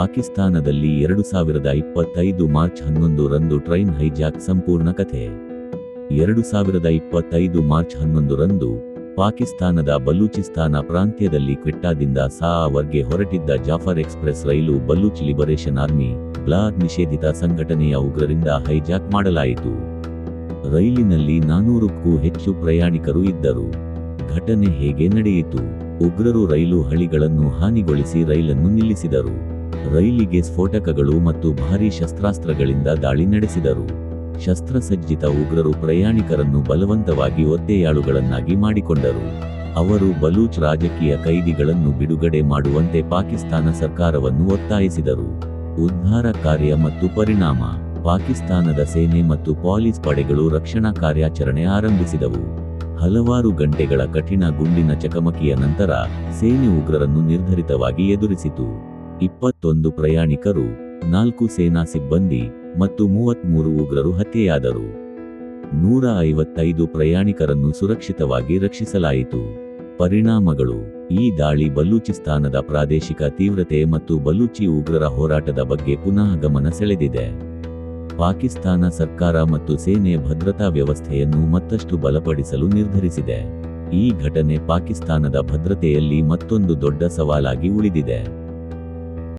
ಪಾಕಿಸ್ತಾನದಲ್ಲಿ 2025 ಮಾರ್ಚ್ 11 ರಂದು train hijack. ಸಂಪೂರ್ಣ ಕಥೆ. 2025 ಮಾರ್ಚ್ 11 ರಂದು ಪಾಕಿಸ್ತಾನದ ಬಲೂಚಿಸ್ತಾನ ಪ್ರಾಂತ್ಯದಲ್ಲಿ ಕ್ವೆಟ್ಟಾದಿಂದ ಸಾವರ್ಗೆ ಹೊರಟಿದ್ದ ಜಾಫರ್ ಎಕ್ಸ್‌ಪ್ರೆಸ್ ರೈಲು ಬಲೂಚ್ ಲಿಬರೇಷನ್ ಆರ್ಮಿ (ಬ್ಲಾದ್) ನಿಷೇಧಿತ ಸಂಘಟನೆಯ ಉಗ್ರರಿಂದ ಹೈಜಾಕ್ ಮಾಡಲಾಯಿತು. ರೈಲಿನಲ್ಲಿ 400ಕ್ಕೂ ಹೆಚ್ಚು ಪ್ರಯಾಣಿಕರು ಇದ್ದರು. ಘಟನೆ ಹೇಗೆ ನಡೆಯಿತು? ಉಗ್ರರು ರೈಲು ಹಳಿಗಳನ್ನು ಹಾನಿಗೊಳಿಸಿ ರೈಲನ್ನು ನಿಲ್ಲಿಸಿದರು. ರೈಲಿಗೆ ಸ್ಫೋಟಕಗಳು ಮತ್ತು ಭಾರೀ ಶಸ್ತ್ರಾಸ್ತ್ರಗಳಿಂದ ದಾಳಿ ನಡೆಸಿದರು. ಶಸ್ತ್ರಸಜ್ಜಿತ ಉಗ್ರರು ಪ್ರಯಾಣಿಕರನ್ನು ಬಲವಂತವಾಗಿ ಒತ್ತೆಯಾಳುಗಳನ್ನಾಗಿ ಮಾಡಿಕೊಂಡರು. ಅವರು ಬಲೂಚ್ ರಾಜಕೀಯ ಕೈದಿಗಳನ್ನು ಬಿಡುಗಡೆ ಮಾಡುವಂತೆ ಪಾಕಿಸ್ತಾನ ಸರ್ಕಾರವನ್ನು ಒತ್ತಾಯಿಸಿದರು. ಉದ್ಧಾರ ಕಾರ್ಯ ಮತ್ತು ಪರಿಣಾಮ. ಪಾಕಿಸ್ತಾನದ ಸೇನೆ ಮತ್ತು ಪೊಲೀಸ್ ಪಡೆಗಳು ರಕ್ಷಣಾ ಕಾರ್ಯಾಚರಣೆ ಆರಂಭಿಸಿದವು. ಹಲವಾರು ಗಂಟೆಗಳ ಕಠಿಣ ಗುಂಡಿನ ಚಕಮಕಿಯ ನಂತರ ಸೇನೆ ಉಗ್ರರನ್ನು ನಿರ್ಧರಿತವಾಗಿ ಎದುರಿಸಿತು. 21 ಪ್ರಯಾಣಿಕರು, 4 ಸೇನಾ ಸಿಬ್ಬಂದಿ ಮತ್ತು 33 ಉಗ್ರರು ಹತ್ಯೆಯಾದರು. 155 ಪ್ರಯಾಣಿಕರನ್ನು ಸುರಕ್ಷಿತವಾಗಿ ರಕ್ಷಿಸಲಾಯಿತು. ಪರಿಣಾಮಗಳು. ಈ ದಾಳಿ ಬಲೂಚಿಸ್ತಾನದ ಪ್ರಾದೇಶಿಕ ತೀವ್ರತೆ ಮತ್ತು ಬಲೂಚಿ ಉಗ್ರರ ಹೋರಾಟದ ಬಗ್ಗೆ ಪುನಃ ಗಮನ ಸೆಳೆದಿದೆ. ಪಾಕಿಸ್ತಾನ ಸರ್ಕಾರ ಮತ್ತು ಸೇನೆ ಭದ್ರತಾ ವ್ಯವಸ್ಥೆಯನ್ನು ಮತ್ತಷ್ಟು ಬಲಪಡಿಸಲು ನಿರ್ಧರಿಸಿದೆ. ಈ ಘಟನೆ ಪಾಕಿಸ್ತಾನದ ಭದ್ರತೆಯಲ್ಲಿ ಮತ್ತೊಂದು ದೊಡ್ಡ ಸವಾಲಾಗಿ ಉಳಿದಿದೆ.